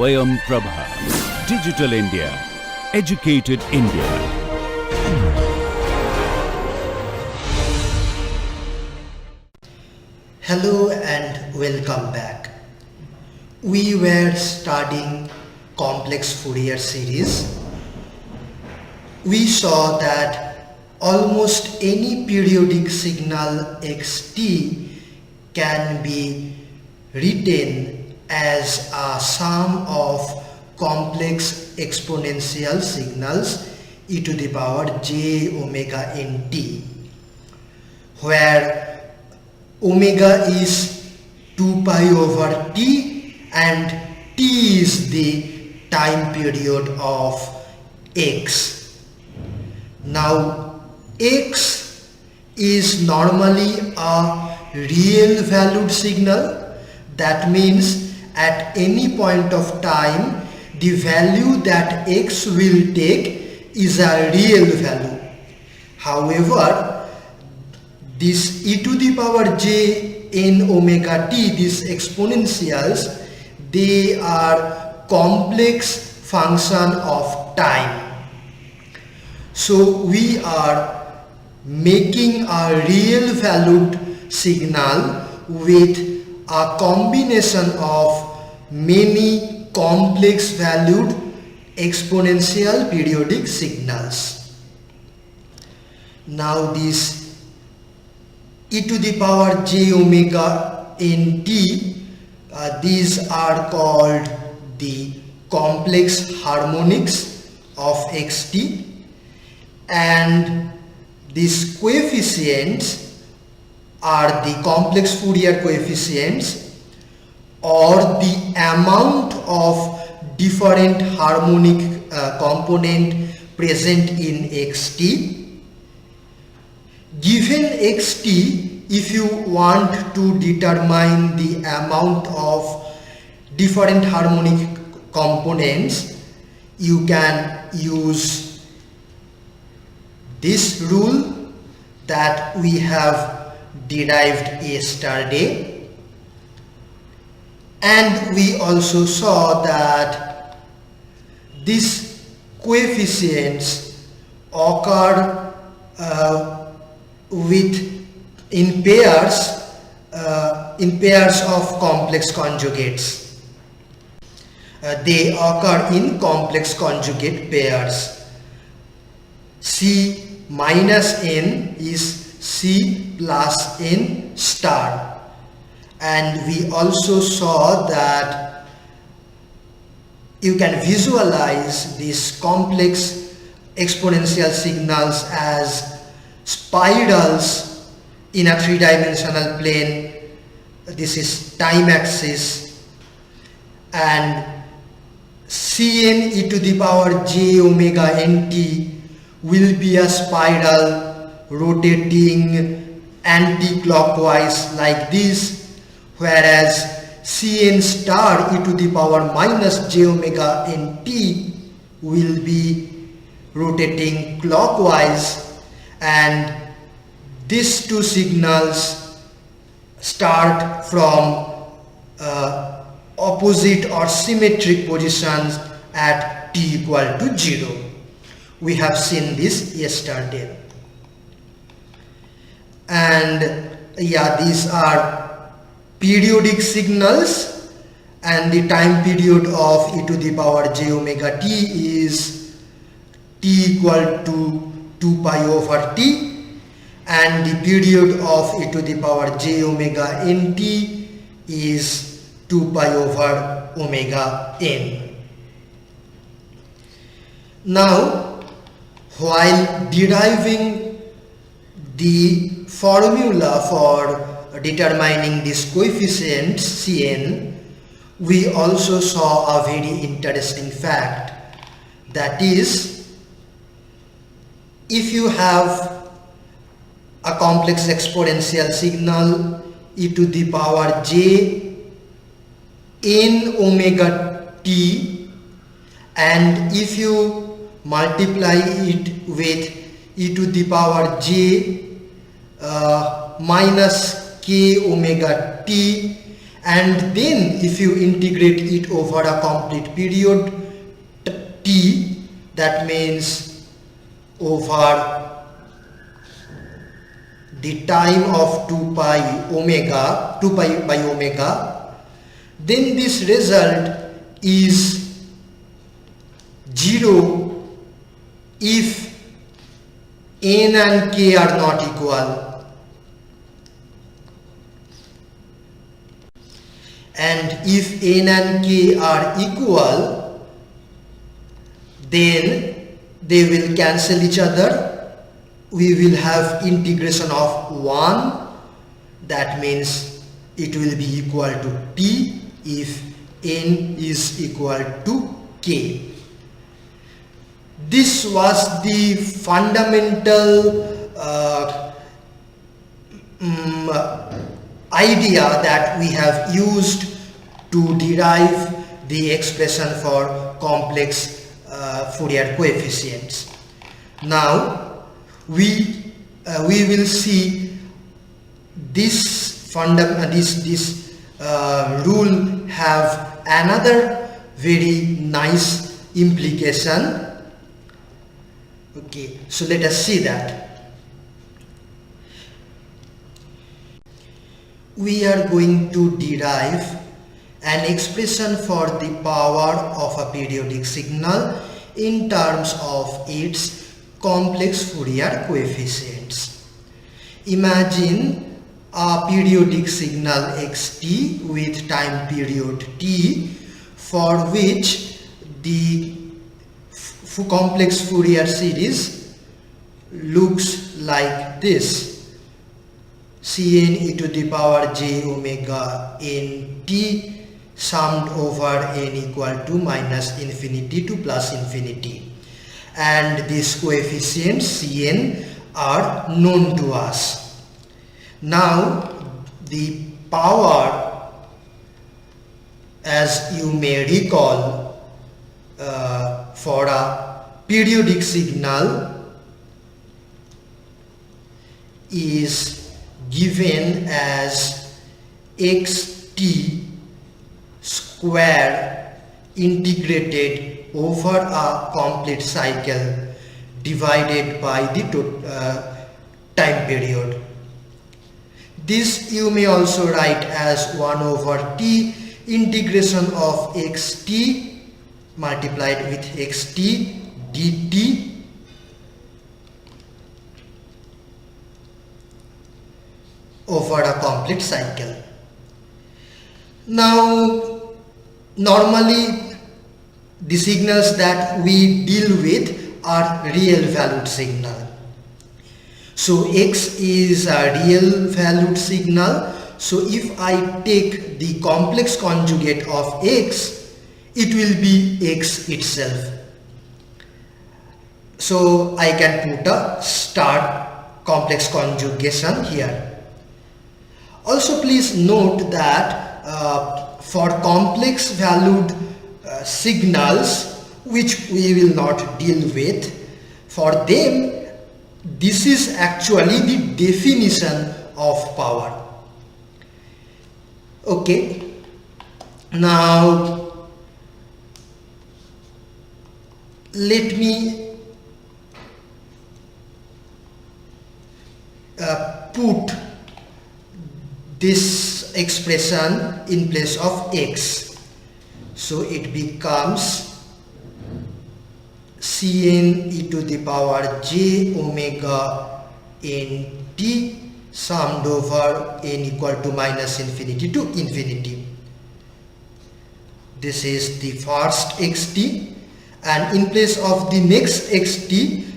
Swayam Prabha. Digital India. Educated India. Hello and welcome back. We were studying complex Fourier series. We saw that almost any periodic signal xt can be written as a sum of complex exponential signals e to the power j omega nt, where omega is 2 pi over t and t is the time period of x. Now x is normally a real valued signal. That means at any point of time the value that x will take is a real value. However, this e to the power j n omega t, these exponentials, they are complex function of time. So we are making a real valued signal with a combination of many complex valued exponential periodic signals. Now this e to the power j omega nt, these are called the complex harmonics of xt, and these coefficients are the complex Fourier coefficients or the amount of different harmonic component present in xt. Given xt, if you want to determine the amount of different harmonic components, you can use this rule that we have derived yesterday, and we also saw that these coefficients occur in pairs of complex conjugates. They occur in complex conjugate pairs. C minus n is c plus n star, and we also saw that you can visualize these complex exponential signals as spirals in a three-dimensional plane. This is time axis, and Cn e to the power j omega nt will be a spiral rotating anti-clockwise like this, whereas Cn star e to the power minus j omega nt will be rotating clockwise, and these two signals start from opposite or symmetric positions at t equal to 0. We have seen this yesterday. And yeah, these are periodic signals, and the time period of e to the power j omega t is t equal to 2 pi over t, and the period of e to the power j omega nt is 2 pi over omega n. Now, while deriving the formula for determining this coefficient Cn, we also saw a very interesting fact, that is, if you have a complex exponential signal e to the power j n omega t, and if you multiply it with e to the power j minus k omega t, and then if you integrate it over a complete period t, that means over the time of 2 pi by omega, then this result is 0 if n and k are not equal, and if n and k are equal, then they will cancel each other. We will have integration of 1, that means it will be equal to t if n is equal to k. This was the fundamental idea that we have used to derive the expression for complex Fourier coefficients. Now we will see this rule have another very nice implication. Okay, so let us see that. We are going to derive an expression for the power of a periodic signal in terms of its complex Fourier coefficients. Imagine a periodic signal xt with time period t, for which the complex Fourier series looks like this: Cn e to the power j omega n t summed over n equal to minus infinity to plus infinity, and these coefficients Cn are known to us. Now the power, as you may recall, for a periodic signal is given as xt square integrated over a complete cycle divided by the time period. This you may also write as 1 over t integration of xt multiplied with xt dt over a complete cycle. Now normally the signals that we deal with are real valued signal. So x is a real valued signal. So if I take the complex conjugate of x, it will be x itself. So I can put a star complex conjugation here. Also please note that for complex valued signals, which we will not deal with, for them this is actually the definition of power. Okay, now let me put this expression in place of x. So it becomes Cn e to the power j omega n t summed over n equal to minus infinity to infinity. This is the first xt, and in place of the next xt,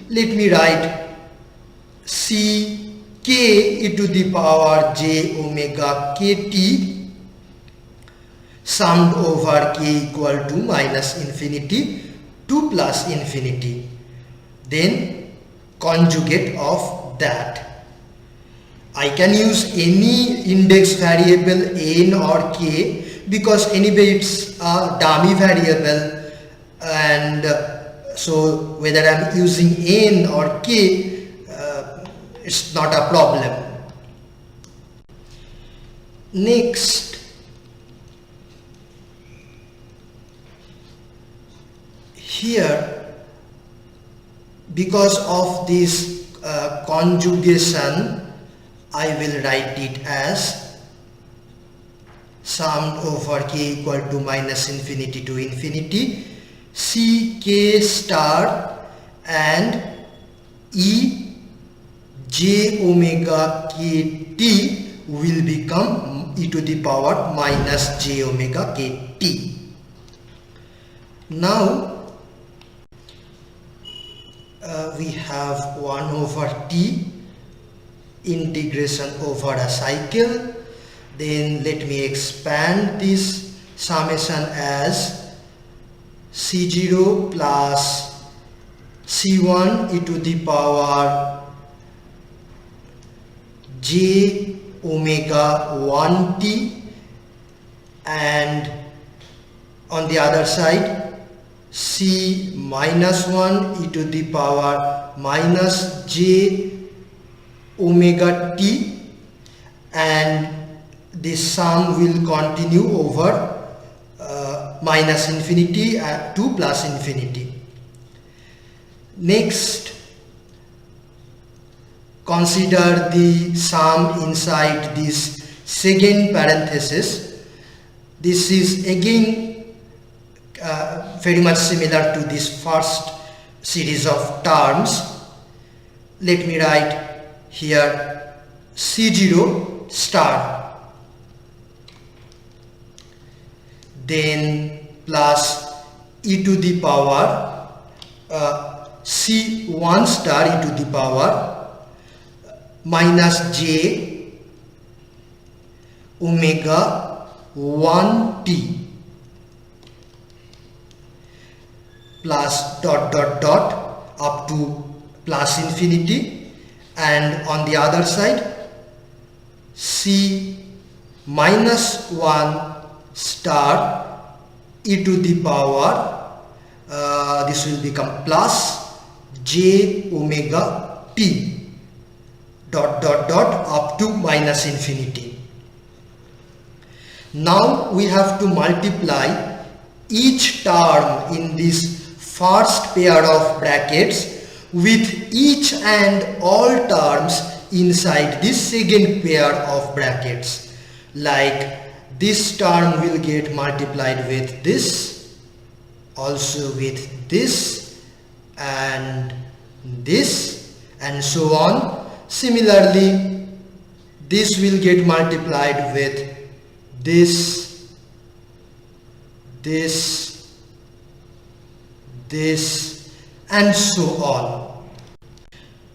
let me write c k e to the power j omega kt summed over k equal to minus infinity to plus infinity, then conjugate of that. I can use any index variable n or k because anyway it's a dummy variable, and so whether I'm using n or k, it's not a problem. Next, here, because of this conjugation, I will write it as summed over k equal to minus infinity to infinity, c k star and e j omega k t will become e to the power minus j omega k t. Now we have 1 over t integration over a cycle. Then let me expand this summation as c0 plus c1 e to the power j omega 1t, and on the other side c minus 1 e to the power minus j omega t, and this sum will continue over minus infinity to plus infinity. Next, consider the sum inside this second parenthesis. This is again very much similar to this first series of terms. Let me write here c0 star, then plus e to the power c1 star e to the power minus j omega 1t plus dot dot dot up to plus infinity, and on the other side c minus 1 star e to the power this will become plus j omega t dot dot dot up to minus infinity. Now we have to multiply each term in this first pair of brackets with each and all terms inside this second pair of brackets. Like this term will get multiplied with this, also with this and this, and so on. Similarly, this will get multiplied with this, this, this, and so on.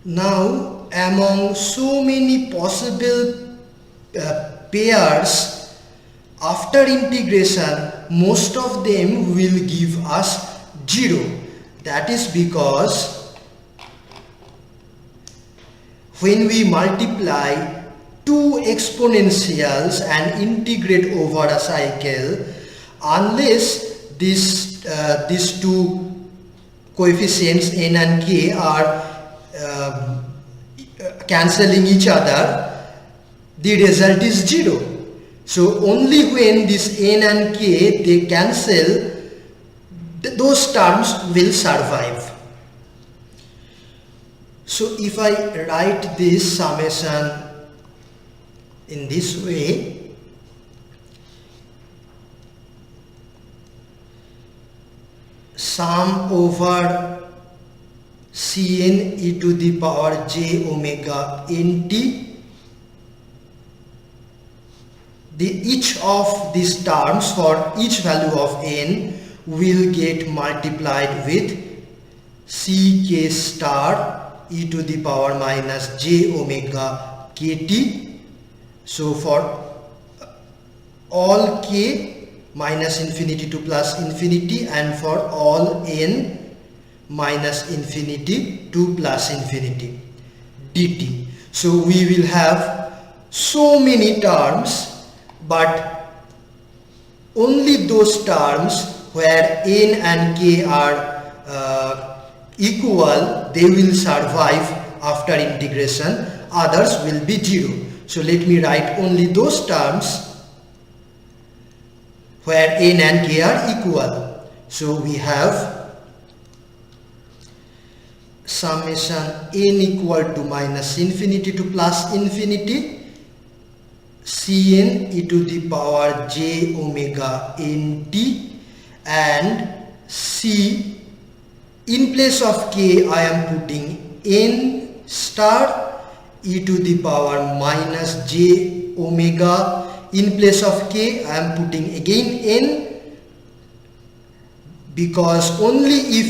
Now, among so many possible pairs, after integration, most of them will give us 0. That is because when we multiply two exponentials and integrate over a cycle, unless these two coefficients n and k are cancelling each other, the result is 0. So only when this n and k they cancel, those terms will survive. So if I write this summation in this way, sum over Cn e to the power j omega nt, each of these terms for each value of n will get multiplied with ck star e to the power minus j omega kt. So for all k minus infinity to plus infinity, and for all n minus infinity to plus infinity dt. So we will have so many terms, but only those terms where n and k are equal, they will survive after integration, others will be 0. So let me write only those terms where n and k are equal. So we have summation n equal to minus infinity to plus infinity Cn e to the power j omega nt, and C in place of k I am putting n star e to the power minus j omega. In place of k I am putting again n, because only if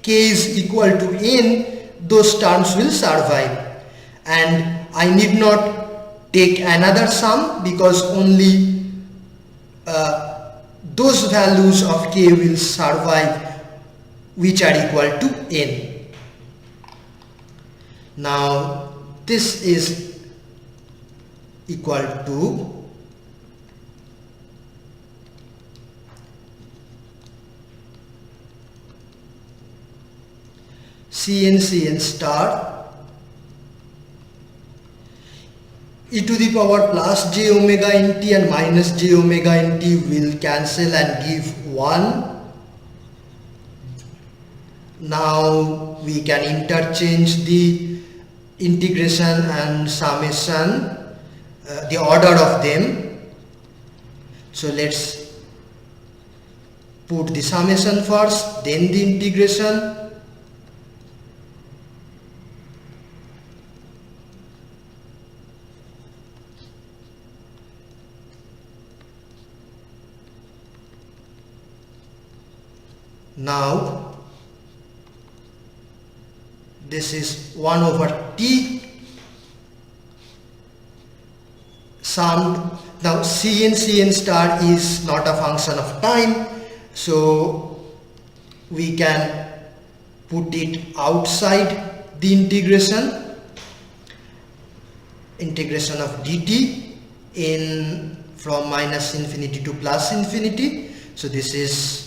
k is equal to n those terms will survive, and I need not take another sum because only those values of k will survive which are equal to n. Now this is equal to Cn star e to the power plus j omega nt and minus j omega nt will cancel and give 1. Now we can interchange the integration and summation, the order of them. So let's put the summation first, then the integration. Now this is 1 over t summed. Now Cn star is not a function of time, so we can put it outside the integration of dt in from minus infinity to plus infinity. So this is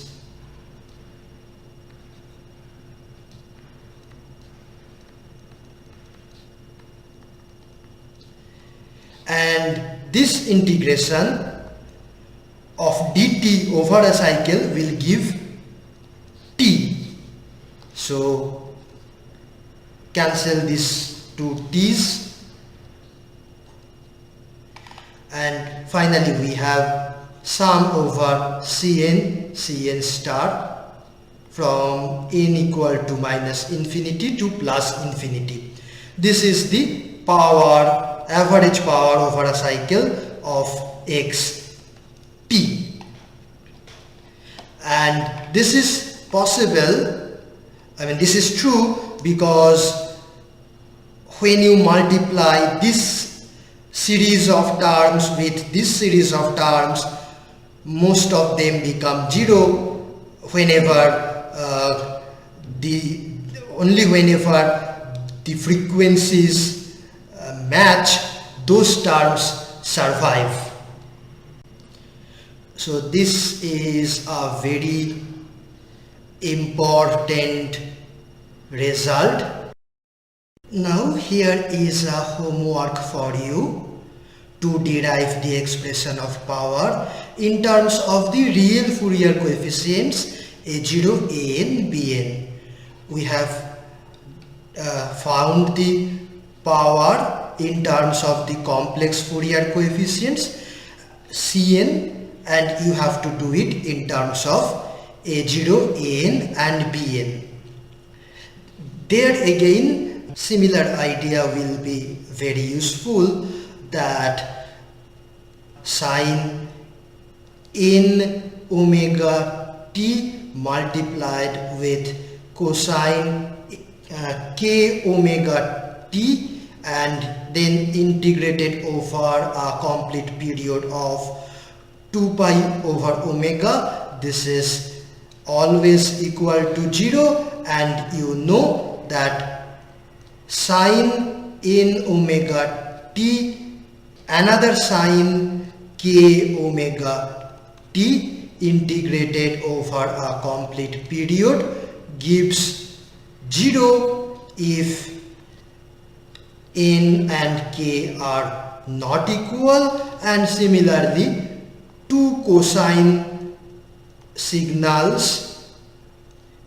and this integration of dt over a cycle will give t. So cancel these two t's, and finally we have sum over Cn star from n equal to minus infinity to plus infinity. This is the average power over a cycle of x t, and this is possible, this is true because when you multiply this series of terms with this series of terms, most of them become 0 whenever whenever the frequencies match, those terms survive. So this is a very important result. Now here is a homework for you to derive the expression of power in terms of the real Fourier coefficients a0, an, bn. We have found the power in terms of the complex Fourier coefficients Cn, and you have to do it in terms of a0, an and bn. There again similar idea will be very useful, that sin n omega t multiplied with cosine k omega t and then integrated over a complete period of 2 pi over omega. This is always equal to 0, and you know that sin n omega t, another sin k omega t integrated over a complete period gives 0 if n and k are not equal, and similarly two cosine signals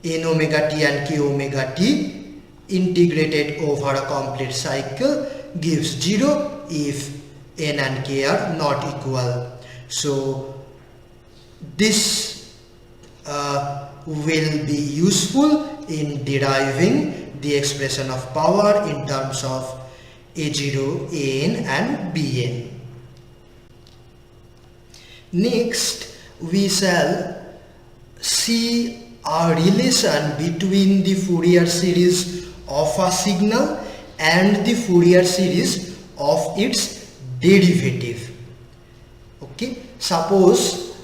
n omega t and k omega t integrated over a complete cycle gives 0 if n and k are not equal. So this will be useful in deriving the expression of power in terms of A0, An and Bn. Next, we shall see a relation between the Fourier series of a signal and the Fourier series of its derivative. Okay, suppose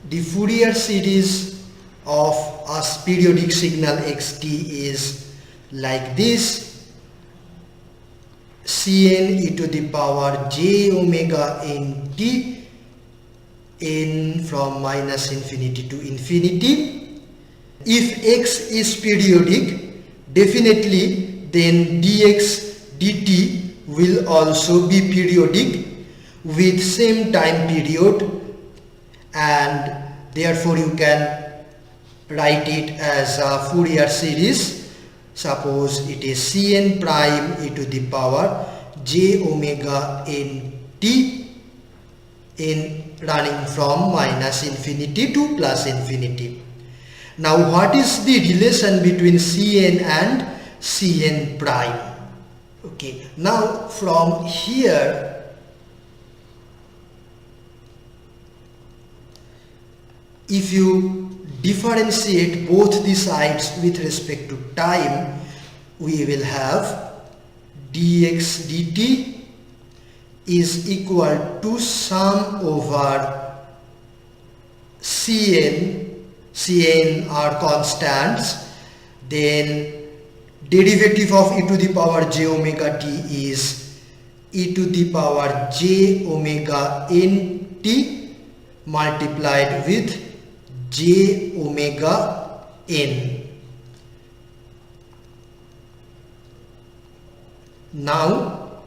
the Fourier series of a periodic signal xt is like this: Cn e to the power j omega n t, n from minus infinity to infinity. If x is periodic, definitely then dx dt will also be periodic with same time period, and therefore you can write it as a Fourier series. Suppose it is Cn prime e to the power j omega n t, in running from minus infinity to plus infinity. Now what is the relation between Cn and Cn prime? Okay, now from here if you differentiate both the sides with respect to time, we will have dx dt is equal to sum over Cn are constants, then derivative of e to the power j omega t is e to the power j omega n t multiplied with j omega n. Now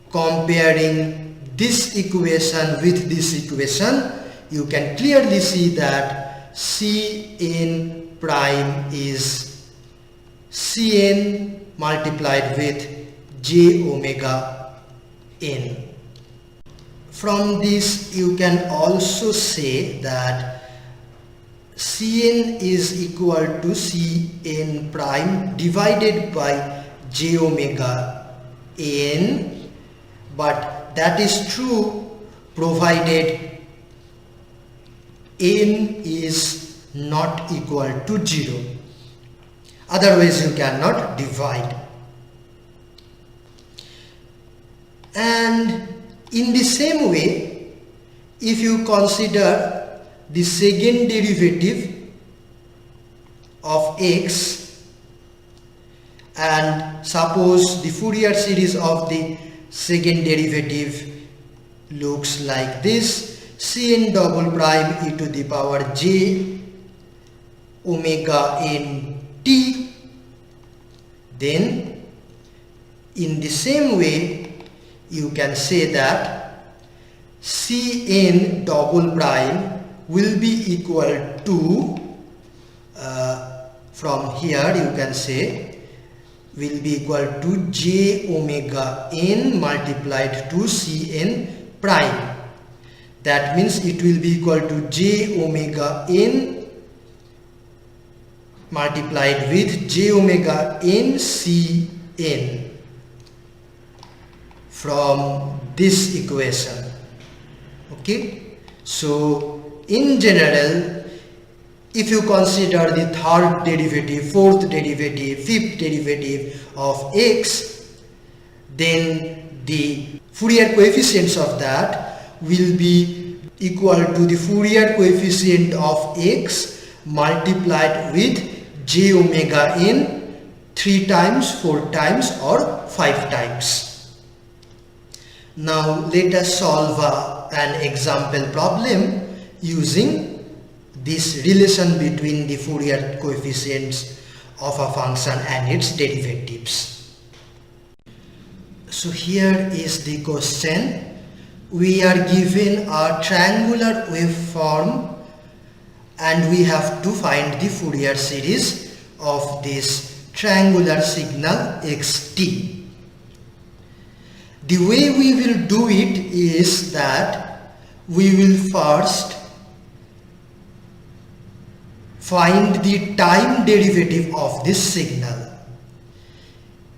comparing this equation with this equation, you can clearly see that Cn prime is Cn multiplied with j omega n. From this you can also say that Cn is equal to Cn prime divided by j omega n, but that is true provided n is not equal to 0. Otherwise you cannot divide. And in the same way, if you consider the second derivative of x, and suppose the Fourier series of the second derivative looks like this: Cn double prime e to the power j omega n t, then in the same way you can say that Cn double prime will be equal to, from here you can say, will be equal to j omega n multiplied to Cn prime. That means it will be equal to j omega n multiplied with j omega n Cn from this equation. Okay, so in general, if you consider the third derivative, fourth derivative, fifth derivative of x, then the Fourier coefficients of that will be equal to the Fourier coefficient of x multiplied with j omega n 3 times, 4 times or 5 times. Now let us solve an example problem using this relation between the Fourier coefficients of a function and its derivatives. So here is the question. We are given a triangular waveform and we have to find the Fourier series of this triangular signal xt. The way we will do it is that we will first find the time derivative of this signal.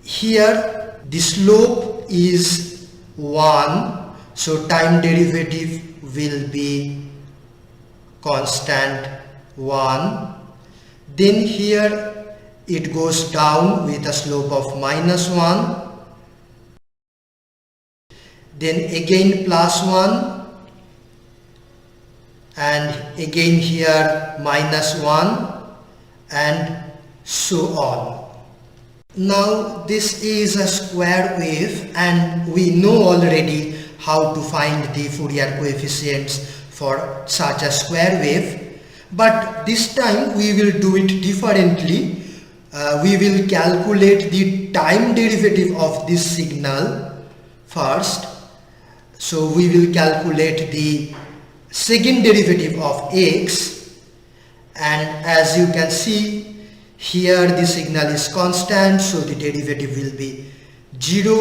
Here the slope is 1, so time derivative will be constant 1. Then here it goes down with a slope of -1. Then again +1, and again here -1, and so on. Now this is a square wave, and we know already how to find the Fourier coefficients for such a square wave, but this time we will do it differently. We will calculate the time derivative of this signal first. So we will calculate the second derivative of x, and as you can see here the signal is constant, so the derivative will be 0.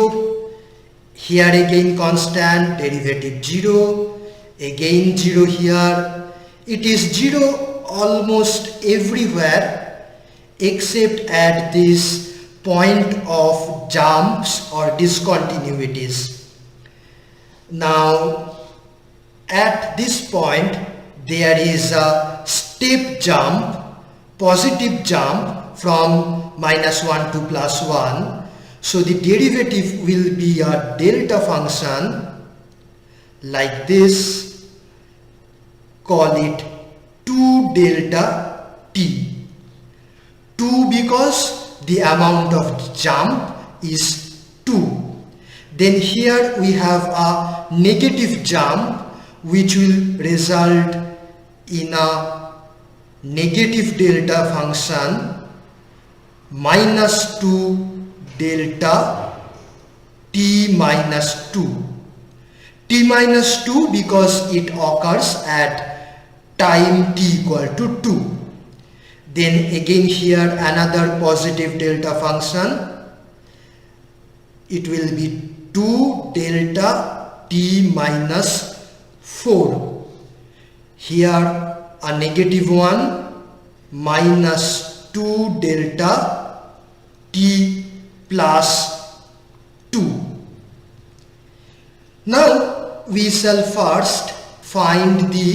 Here again constant, derivative 0, again 0 here. It is 0 almost everywhere except at this point of jumps or discontinuities. Now at this point there is a step jump, positive jump from -1 to +1. So the derivative will be a delta function like this. Call it 2 delta t. 2 because the amount of jump is 2. Then here we have a negative jump which will result in a negative delta function -2 delta t minus 2. T minus 2 because it occurs at time t equal to 2. Then again here another positive delta function. It will be 2 delta t minus 4. Here a negative one, minus 2 delta t plus 2. Now we shall first find the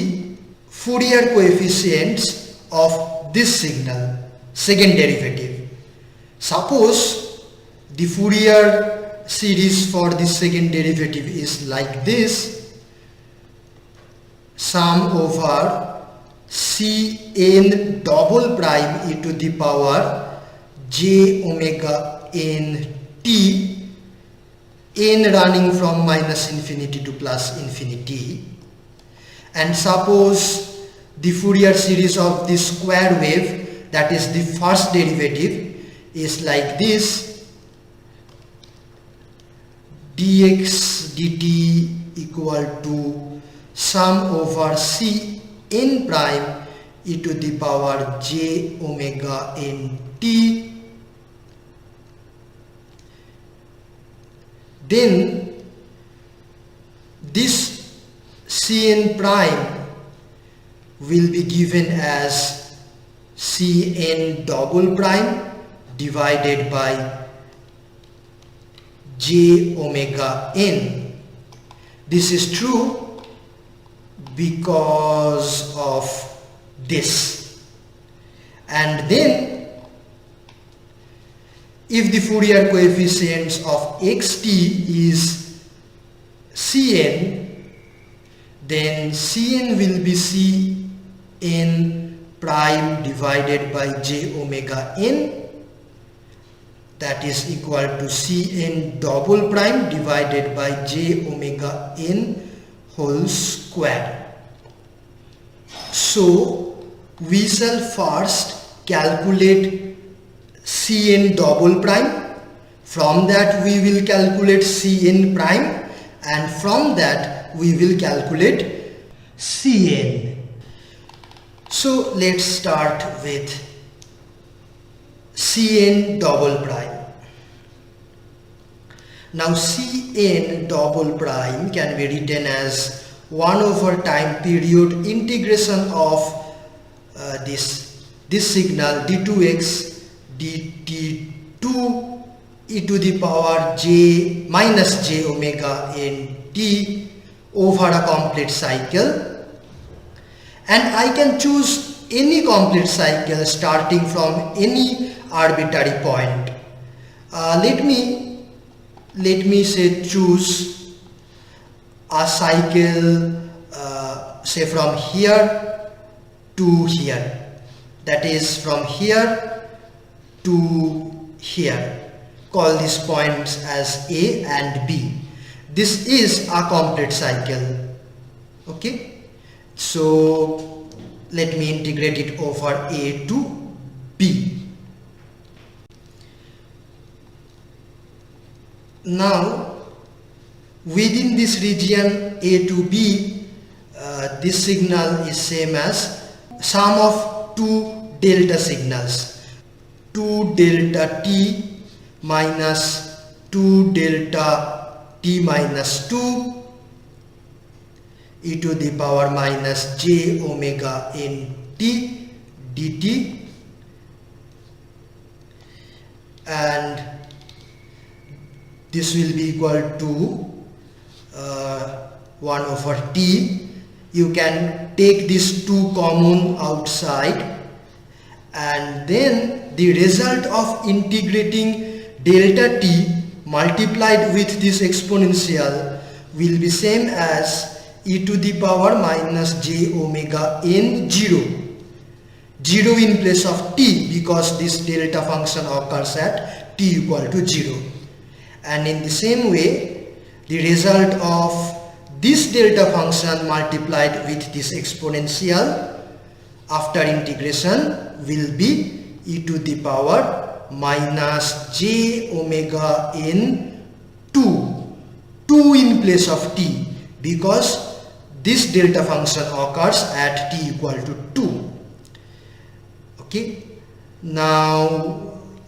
Fourier coefficients of this signal, second derivative. Suppose the Fourier series for the second derivative is like this: sum over Cn double prime e to the power j omega n t, n running from -infinity to +infinity. And suppose the Fourier series of the square wave, that is the first derivative, is like this: dx dt equal to sum over Cn prime e to the power j omega n t. Then this Cn prime will be given as Cn double prime divided by j omega n. This is true because of this. And then if the Fourier coefficients of xt is Cn, then Cn will be Cn prime divided by j omega n, that is equal to Cn double prime divided by j omega n whole square. So we shall first calculate Cn double prime, from that we will calculate Cn prime, and from that we will calculate Cn. So let's start with Cn double prime. Now Cn double prime can be written as 1 over time period integration of this signal d2x dt2 e to the power j minus j omega n t over a complete cycle, and I can choose any complete cycle starting from any arbitrary point. Let me say choose a cycle say from here to here, that is from here to here. Call these points as A and B. This is a complete cycle. Okay, so let me integrate it over A to B. Now within this region A to B, this signal is same as sum of two delta signals, 2 delta t minus 2 delta t minus 2 e to the power minus j omega n t dt, and this will be equal to 1 over t. You can take these two common outside, and then the result of integrating delta t multiplied with this exponential will be same as e to the power minus j omega n 0 in place of t, because this delta function occurs at t equal to 0. And in the same way, the result of this delta function multiplied with this exponential after integration will be e to the power minus j omega n 2 in place of t, because this delta function occurs at t equal to 2. Okay, now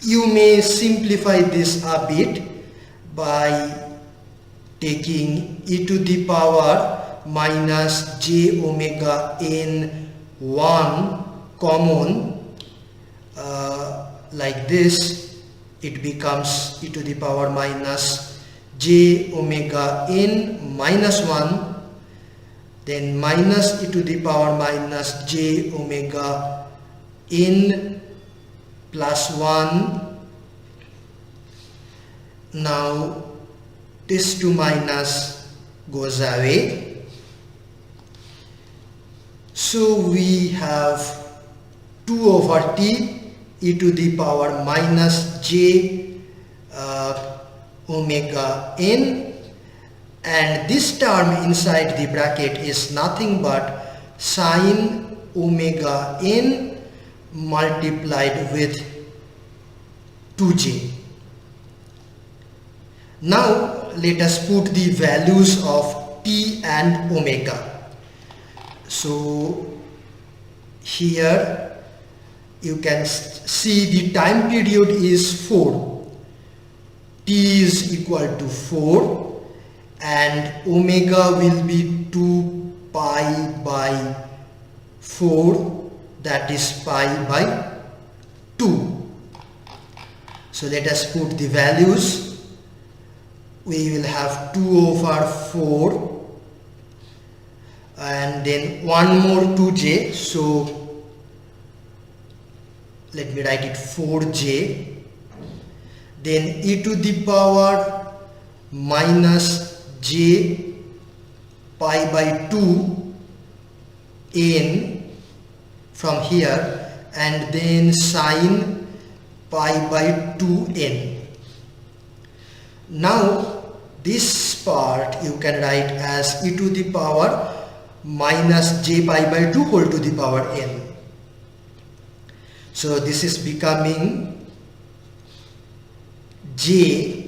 you may simplify this a bit by taking e to the power minus j omega n 1 common, like this. It becomes e to the power minus j omega n minus 1, then minus e to the power minus j omega n plus 1. Now this 2 minus goes away, so we have 2 over t e to the power minus j omega n, and this term inside the bracket is nothing but sine omega n multiplied with 2j. Now let us put the values of t and omega. So here you can see the time period is 4. T is equal to 4 and omega will be 2 pi by 4, that is pi by 2. So let us put the values. We will have 2 over 4 and then one more 2j, so let me write it 4j, then e to the power minus j pi by 2 n from here, and then sine pi by 2n. Now this part you can write as e to the power minus j pi by 2 whole to the power n. So this is becoming j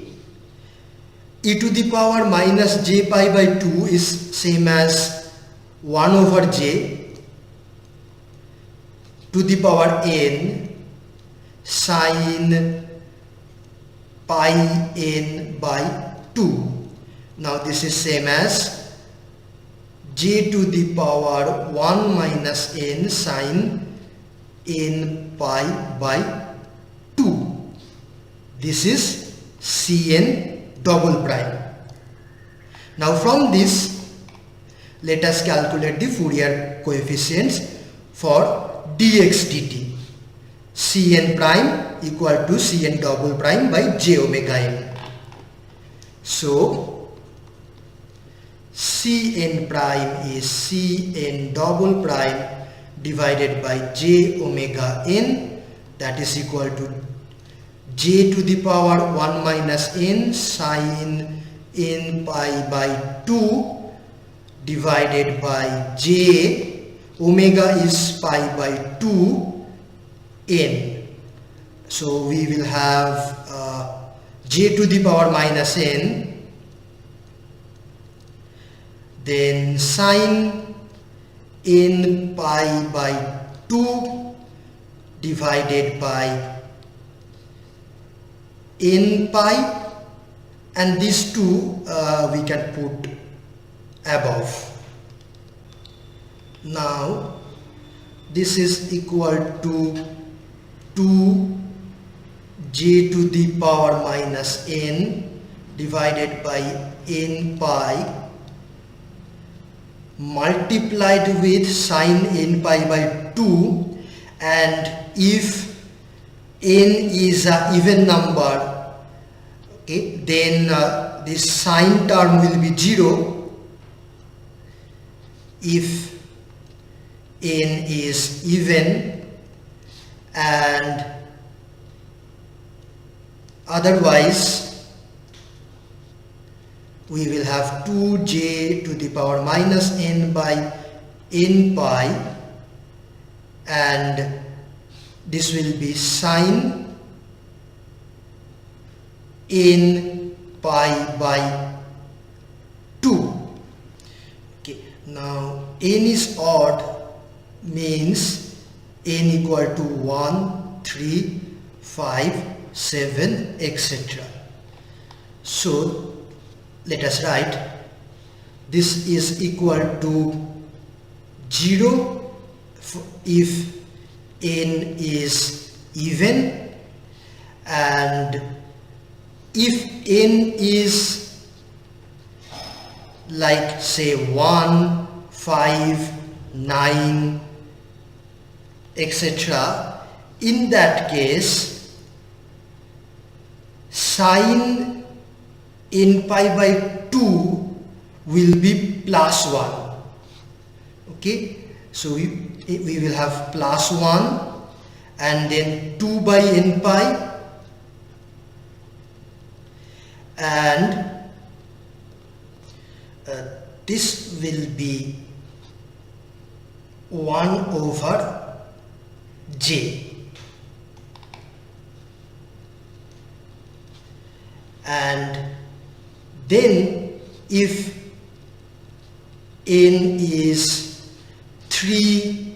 e to the power minus j pi by 2 is same as 1 over j to the power n sine pi n by 2. Now this is same as j to the power 1 minus n sine n pi by 2. This is Cn double prime. Now from this, let us calculate the Fourier coefficients for dx dt. Cn prime equal to Cn double prime by j omega n. So Cn prime is Cn double prime divided by j omega n, that is equal to j to the power 1 minus n sine n pi by 2 divided by j, omega is pi by 2 n. So we will have j to the power minus n, then sine n pi by 2 divided by n pi, and these two we can put above. Now this is equal to 2 j to the power minus n divided by n pi multiplied with sine n pi by 2, and if n is an even number, okay, then this sine term will be 0. If n is even, and otherwise we will have 2j to the power minus n by n pi, and this will be sine n pi by 2. Okay, now n is odd, means n equal to 1, 3, 5, 7, etc. So let us write this is equal to 0 if n is even, and if n is like say 1, 5, 9, etc., in that case sine n pi by 2 will be plus 1. Okay, so we will have plus 1 and then 2 by n pi, and this will be 1 over j, and then if n is 3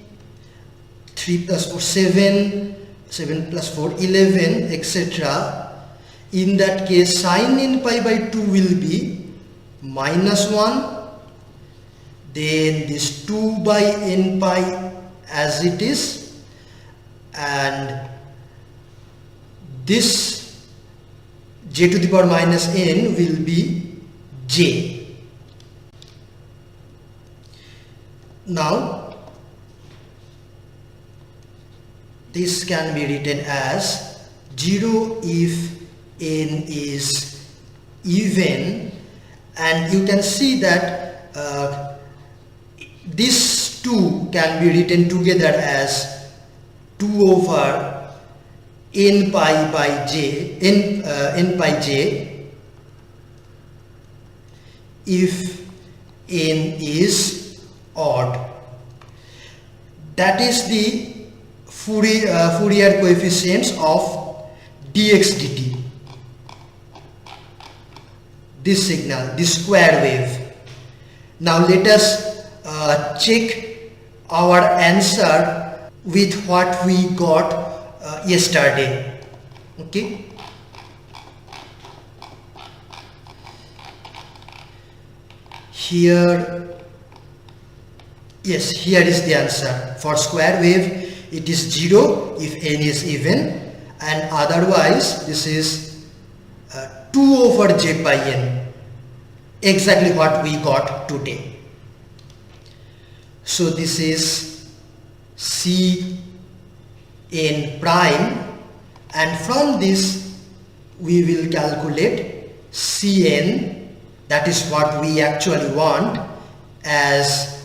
plus 4 7, 7 plus 4 11, etc., in that case sine n pi by 2 will be minus 1, then this 2 by n pi as it is, and this j to the power minus n will be j. Now this can be written as 0 if n is even, and you can see that these two can be written together as 2 over n pi by j, n pi j, if n is odd. That is the Fourier coefficients of dx dt, this signal, this square wave. Now let us check our answer with what we got yesterday. Okay. Here, yes, here is the answer. For square wave, it is 0 if n is even, and otherwise this is 2 over j pi n, exactly what we got today. So this is C n prime, and from this we will calculate Cn, that is what we actually want, as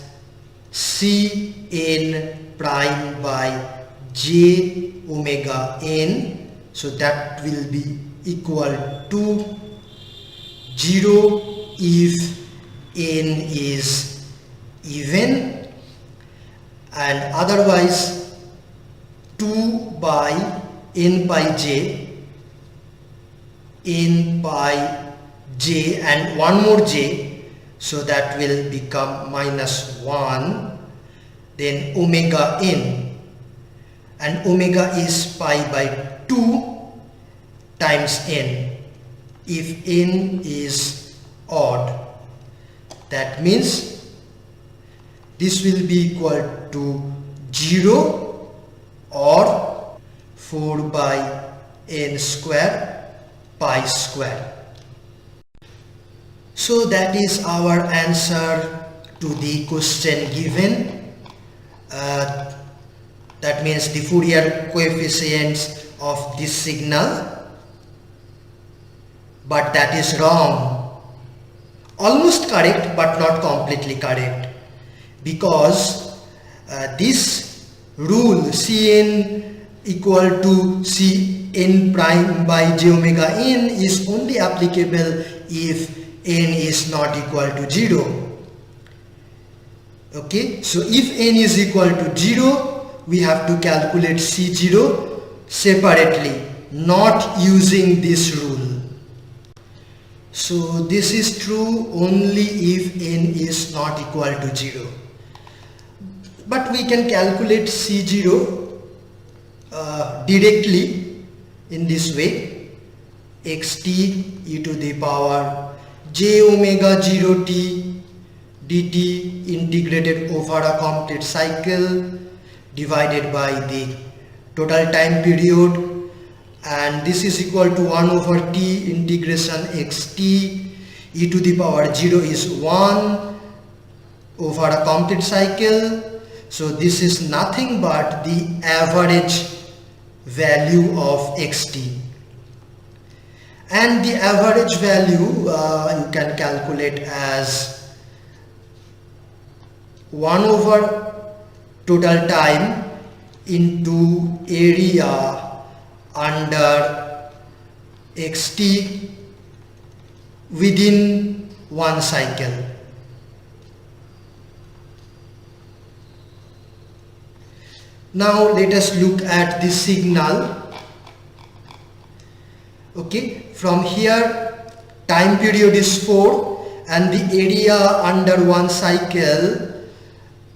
Cn prime by j omega n. So that will be equal to 0 if n is even, and otherwise 2 by n pi j and one more j, so that will become minus 1, then omega n, and omega is pi by 2 times n if n is odd. That means this will be equal to 0 or 4 by n square pi square. So that is our answer to the question given. That means the Fourier coefficients of this signal, but that is wrong. Almost correct, but not completely correct, because this rule Cn equal to Cn prime by j omega n is only applicable if n is not equal to 0. Okay, so if n is equal to 0, we have to calculate C0 separately, not using this rule. So this is true only if n is not equal to 0. But we can calculate C0 directly in this way: xt e to the power j omega 0 t dt integrated over a complete cycle divided by the total time period, and this is equal to 1 over t integration xt e to the power 0 is 1 over a complete cycle. So this is nothing but the average value of xt, and the average value you can calculate as 1 over total time into area under xt within one cycle. Now let us look at the signal. Okay, from here time period is 4 and the area under one cycle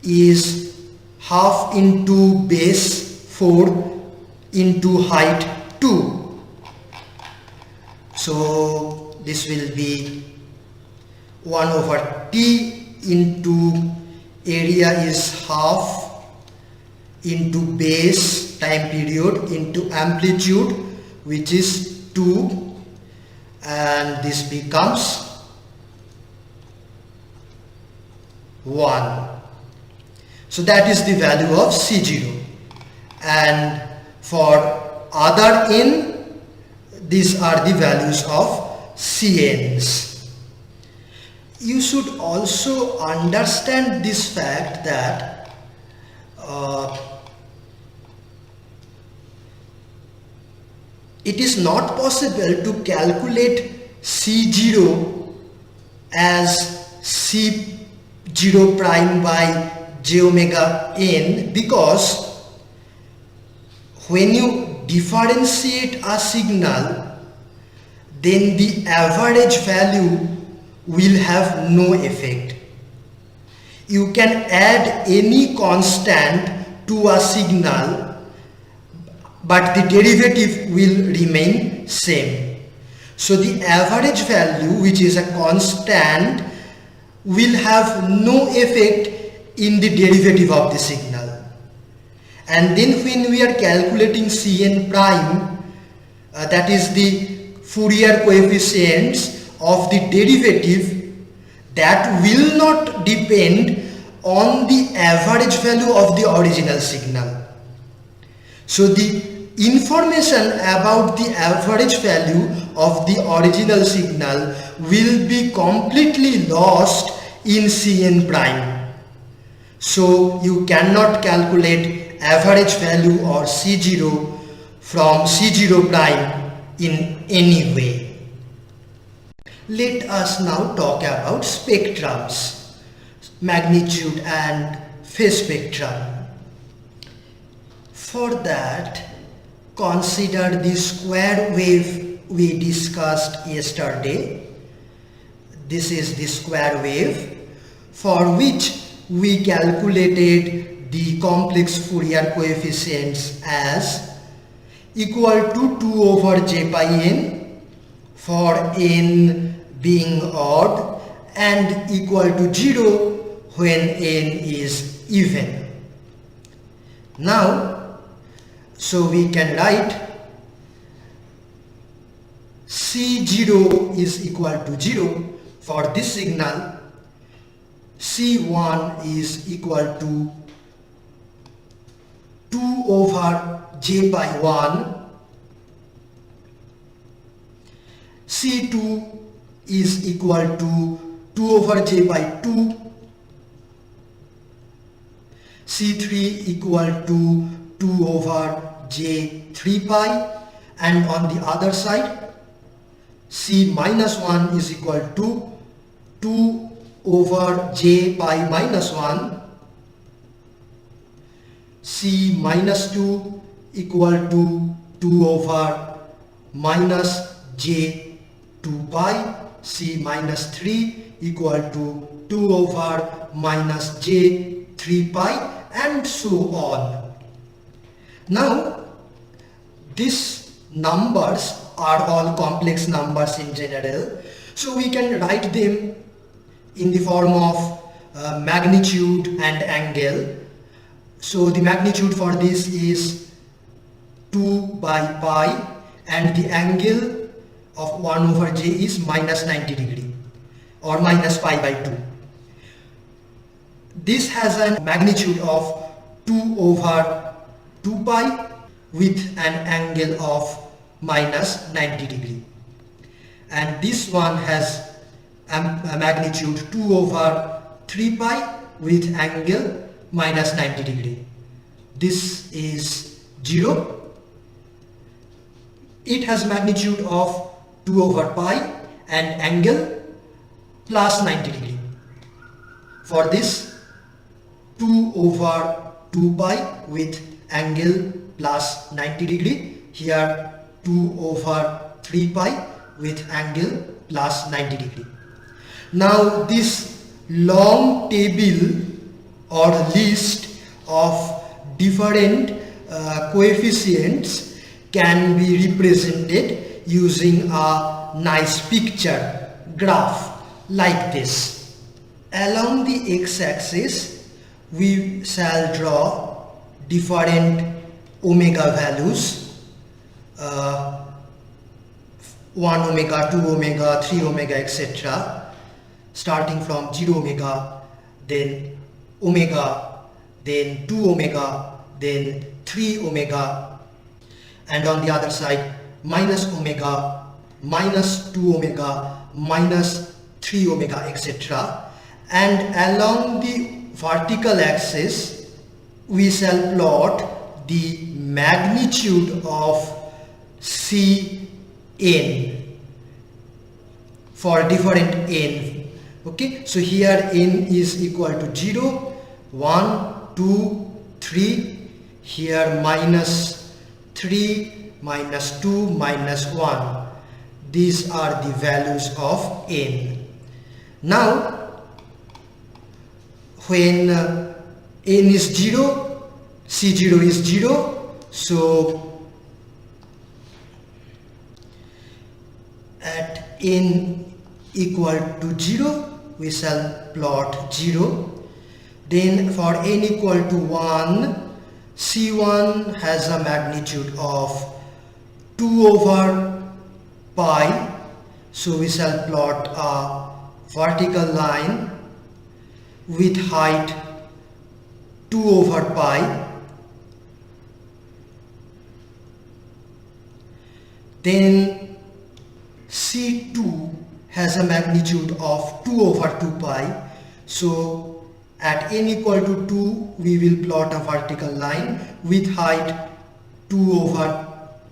is half into base 4 into height 2. So this will be 1 over t into area is half into base time period into amplitude, which is 2, and this becomes 1. So that is the value of C0, and for other n, these are the values of Cn's. You should also understand this fact that it is not possible to calculate C0 as C0 prime by j omega n, because when you differentiate a signal, then the average value will have no effect. You can add any constant to a signal, but the derivative will remain same. So the average value, which is a constant, will have no effect in the derivative of the signal. And then when we are calculating Cn prime, that is the Fourier coefficients of the derivative, that will not depend on the average value of the original signal. So the information about the average value of the original signal will be completely lost in Cn prime. So you cannot calculate average value or C0 from C0 prime in any way. Let us now talk about spectrums, magnitude and phase spectrum. For that, consider the square wave we discussed yesterday. This is the square wave for which we calculated the complex Fourier coefficients as equal to 2 over j pi n for n being odd and equal to 0 when n is even. Now, so we can write C0 is equal to 0 for this signal, C1 is equal to 2 over j pi 1, C2 is equal to 2 over j pi 2, C3 equal to 2 over j 3 pi, and on the other side C minus 1 is equal to 2 over j pi minus 1, C minus 2 equal to 2 over minus j 2 pi, C minus 3 equal to 2 over minus j 3 pi, and so on. Now, these numbers are all complex numbers in general, so we can write them in the form of magnitude and angle. So the magnitude for this is 2 by pi and the angle of 1 over j is minus 90 degree or minus pi by 2. This has a magnitude of 2 over 2 pi with an angle of minus 90 degree, and this one has a magnitude 2 over 3 pi with angle minus 90 degree. This is 0. It has magnitude of 2 over pi and angle plus 90 degree. For this, 2 over 2 pi with angle plus 90 degree, here 2 over 3 pi with angle plus 90 degree. Now this long table or list of different coefficients can be represented using a nice picture graph like this. Along the x-axis we shall draw different omega values, 1 omega, 2 omega, 3 omega, etc. starting from 0 omega, then omega, then 2 omega, then 3 omega, and on the other side minus omega, minus 2 omega, minus 3 omega, etc. And along the vertical axis we shall plot the magnitude of Cn for different n. Okay, so here n is equal to 0, 1, 2, 3, here minus 3, minus 2, minus 1. These are the values of n. Now, when n is 0, C0 is 0, so n equal to 0, we shall plot 0. Then for n equal to 1, C1 has a magnitude of 2 over pi, so we shall plot a vertical line with height 2 over pi. Then C2 has a magnitude of 2 over 2 pi, so at n equal to 2 we will plot a vertical line with height 2 over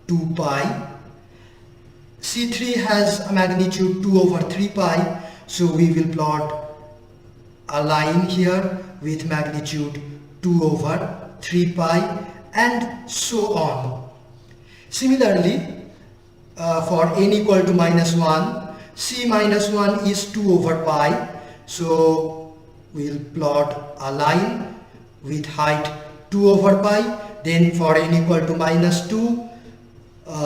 2 pi. C3 has a magnitude 2 over 3 pi, so we will plot a line here with magnitude 2 over 3 pi, and so on. Similarly, for n equal to -1, C minus 1 is 2 over pi, so we'll plot a line with height 2 over pi. Then for n equal to -2,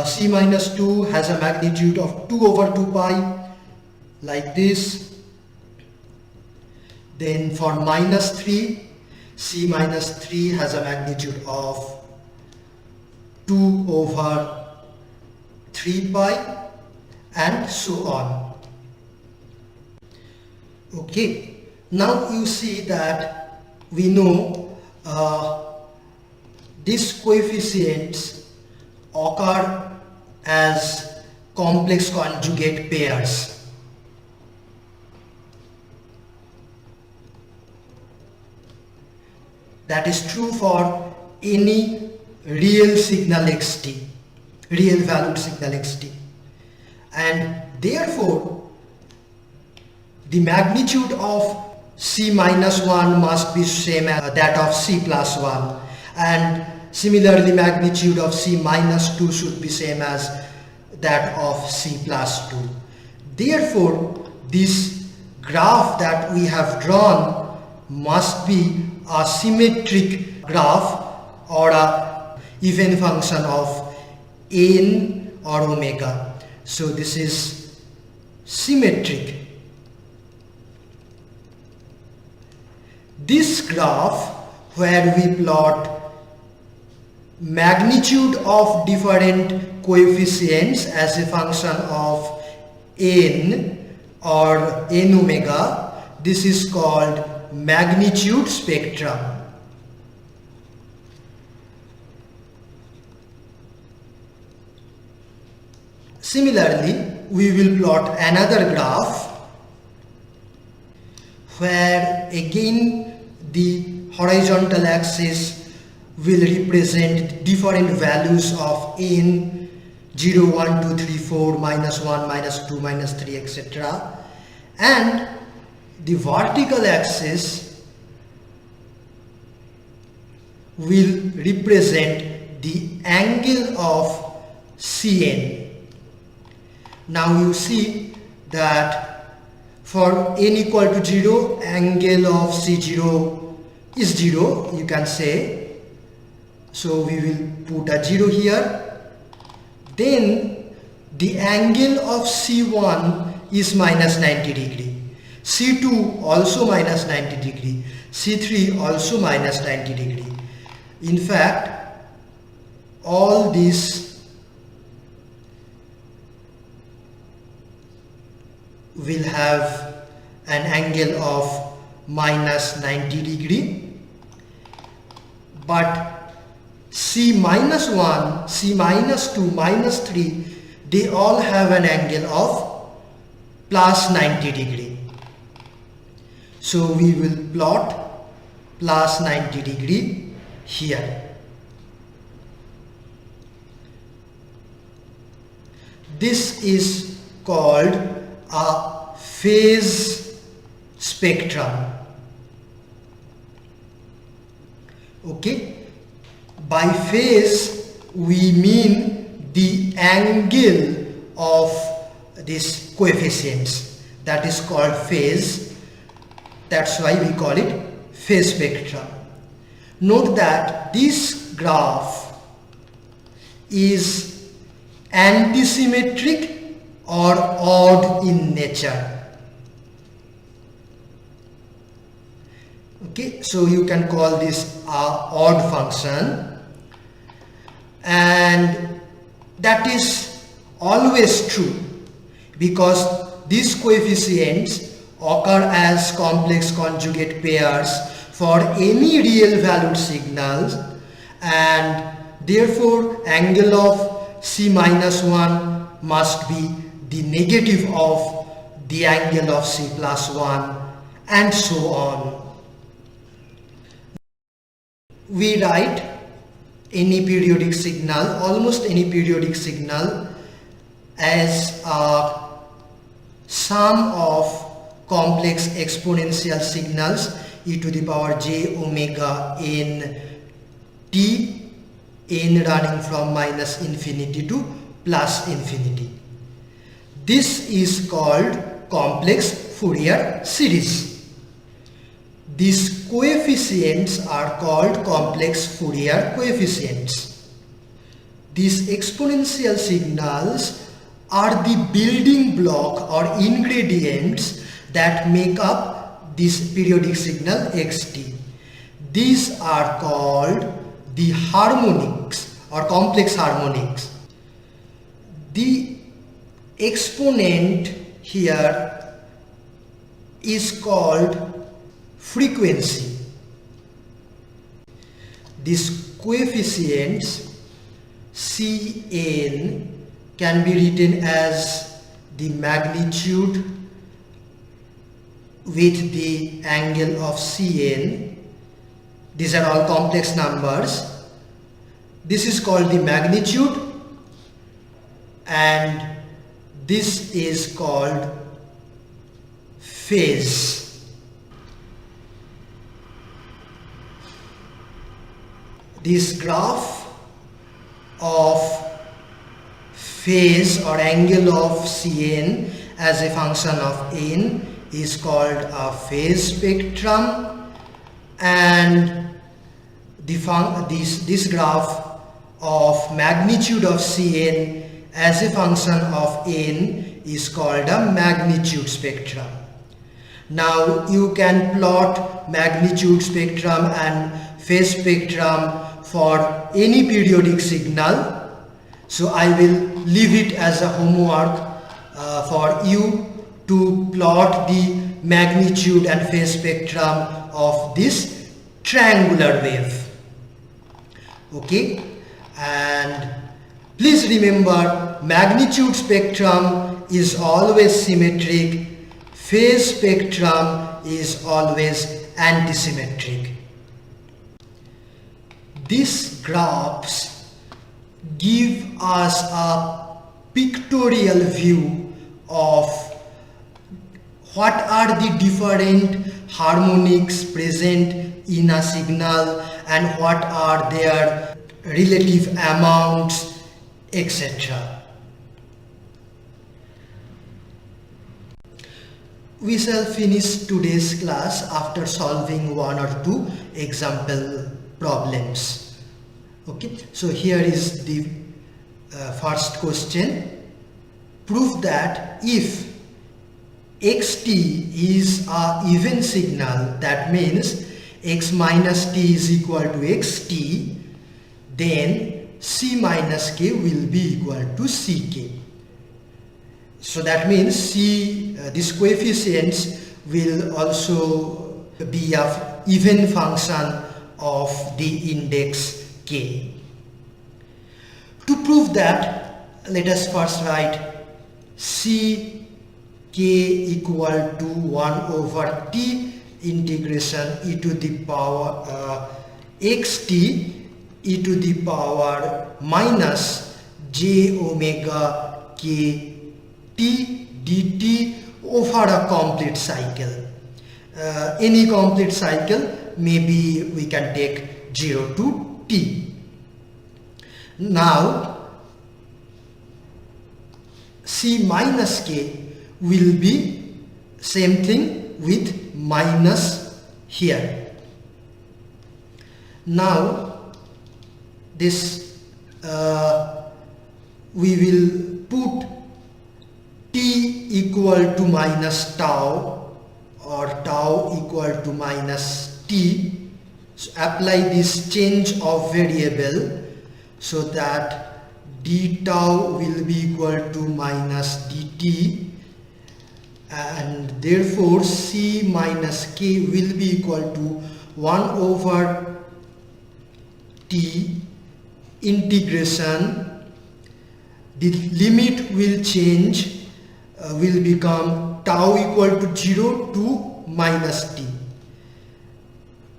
C minus 2 has a magnitude of 2 over 2 pi, like this. Then for -3, C minus 3 has a magnitude of 2 over 3 pi, and so on. Okay, now you see that we know these coefficients occur as complex conjugate pairs. That is true for any real signal xt, real valued signal xt, and therefore the magnitude of C minus 1 must be same as that of C plus 1, and similarly magnitude of C minus 2 should be same as that of C plus 2. Therefore this graph that we have drawn must be a symmetric graph or a even function of n or omega. So this is symmetric. This graph where we plot magnitude of different coefficients as a function of n or n omega, this is called magnitude spectrum. Similarly, we will plot another graph where again the horizontal axis will represent different values of n, 0, 1, 2, 3, 4, minus 1, minus 2, minus 3, etc. And the vertical axis will represent the angle of Cn. Now you see that for n equal to 0, angle of C0 is 0, you can say. So we will put a 0 here. Then the angle of C1 is minus 90 degree. C2 also minus 90 degree. C3 also minus 90 degree. In fact, all these will have an angle of minus 90 degree, but C minus 1, C minus 2, minus 3, they all have an angle of plus 90 degree. So we will plot plus 90 degree here. This is called a phase spectrum. Okay, by phase we mean the angle of these coefficients, that is called phase. That's why we call it phase spectrum. Note that this graph is antisymmetric or odd in nature. Okay, so you can call this a odd function, and that is always true because these coefficients occur as complex conjugate pairs for any real valued signals, and therefore angle of C minus 1 must be the negative of the angle of C plus 1, and so on. We write any periodic signal, almost any periodic signal, as a sum of complex exponential signals e to the power j omega n t, n running from minus infinity to plus infinity. This is called complex Fourier series. These coefficients are called complex Fourier coefficients. These exponential signals are the building block or ingredients that make up this periodic signal xt. These are called the harmonics or complex harmonics. The exponent here is called frequency. These coefficients Cn can be written as the magnitude with the angle of Cn. These are all complex numbers. This is called the magnitude, and this is called phase. This graph of phase or angle of Cn as a function of n is called a phase spectrum, and this graph of magnitude of Cn as a function of n is called a magnitude spectrum. Now you can plot magnitude spectrum and phase spectrum for any periodic signal, so I will leave it as a homework for you to plot the magnitude and phase spectrum of this triangular wave. Okay, and please remember, magnitude spectrum is always symmetric, phase spectrum is always antisymmetric. These graphs give us a pictorial view of what are the different harmonics present in a signal and what are their relative amounts, etc. We shall finish today's class after solving one or two example problems. Okay, so here is the first question. Prove that if xt is a even signal, that means x minus t is equal to xt, then c minus k will be equal to ck. So that means these coefficients will also be an even function of the index k. To prove that, let us first write c k equal to 1 over t integration e to the power xt e to the power minus j omega k t dt over a complete cycle. Any complete cycle, maybe we can take 0 to t. Now c minus k will be same thing with minus here. Now this we will put equal to minus tau or tau equal to minus t. So apply this change of variable so that d tau will be equal to minus dt, and therefore c minus k will be equal to 1 over t integration. The limit will change, will become tau equal to 0 to minus t.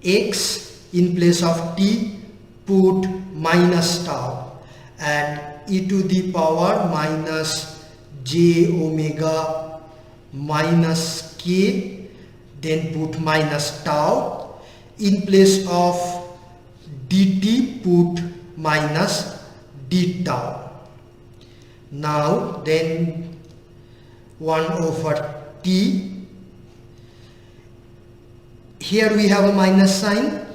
X in place of t put minus tau, and e to the power minus j omega minus k, then put minus tau. In place of dt put minus d tau. Now then 1 over t, here we have a minus sign.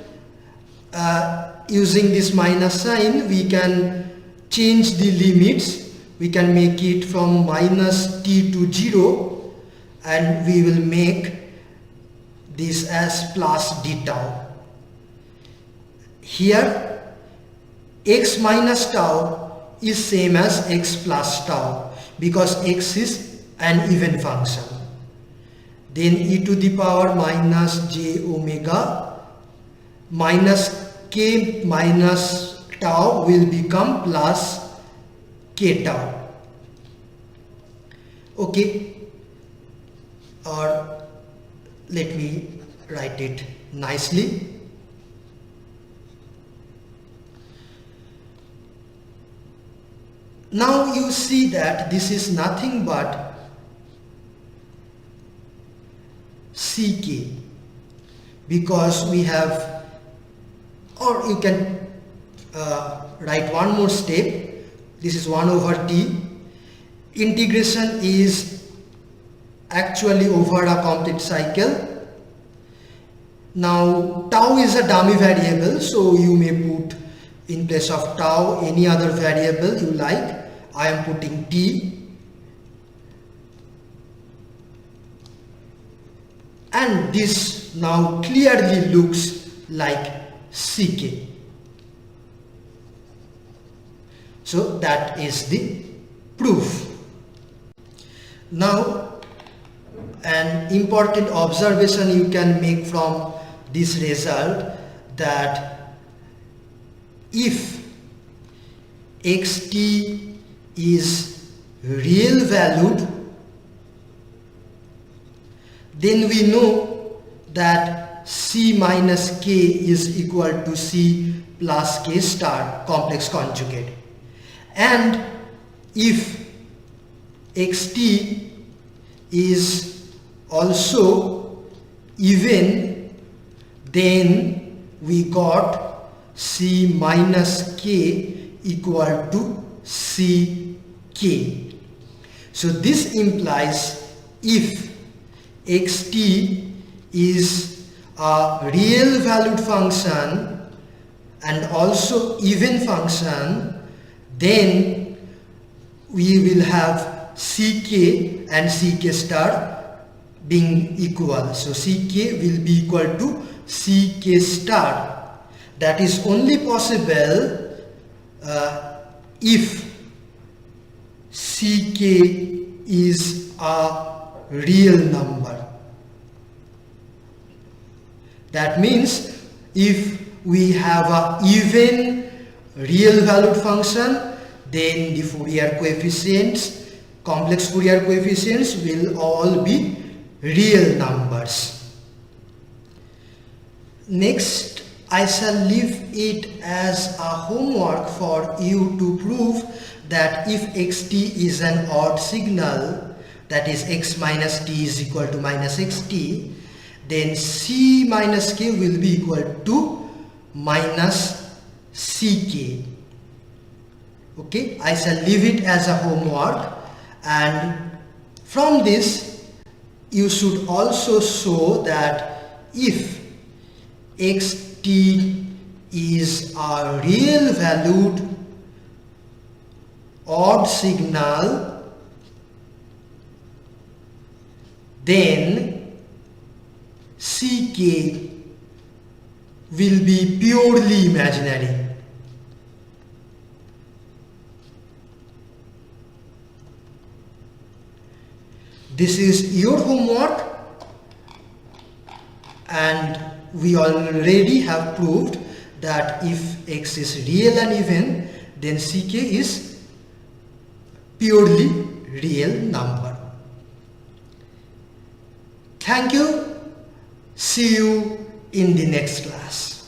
Using this minus sign we can change the limits. We can make it from minus t to 0, and we will make this as plus d tau. Here x minus tau is same as x plus tau because x is an even function. Then e to the power minus j omega minus k minus tau will become plus k tau. Okay, or let me write it nicely. Now you see that this is nothing but ck, because we have, or you can write one more step. This is 1 over t. Integration is actually over a complete cycle. Now tau is a dummy variable, so you may put in place of tau any other variable you like. I am putting t, and this now clearly looks like ck. So that is the proof. Now an important observation you can make from this result, that if xt is real valued, then we know that c minus k is equal to c plus k star complex conjugate. And if xt is also even, then we got c minus k equal to ck. So this implies if xt is a real valued function and also even function, then we will have ck and ck star being equal. So ck will be equal to ck star. That is only possible if ck is a real number. That means if we have a even real valued function, then the Fourier coefficients, complex Fourier coefficients will all be real numbers. Next, I shall leave it as a homework for you to prove that if xt is an odd signal, that is x minus t is equal to minus xt, then c minus k will be equal to minus ck. Okay, I shall leave it as a homework, and from this you should also show that if xt is a real valued odd signal, then Ck will be purely imaginary. This is your homework, and we already have proved that if x is real and even, then Ck is purely real number. Thank you. See you in the next class.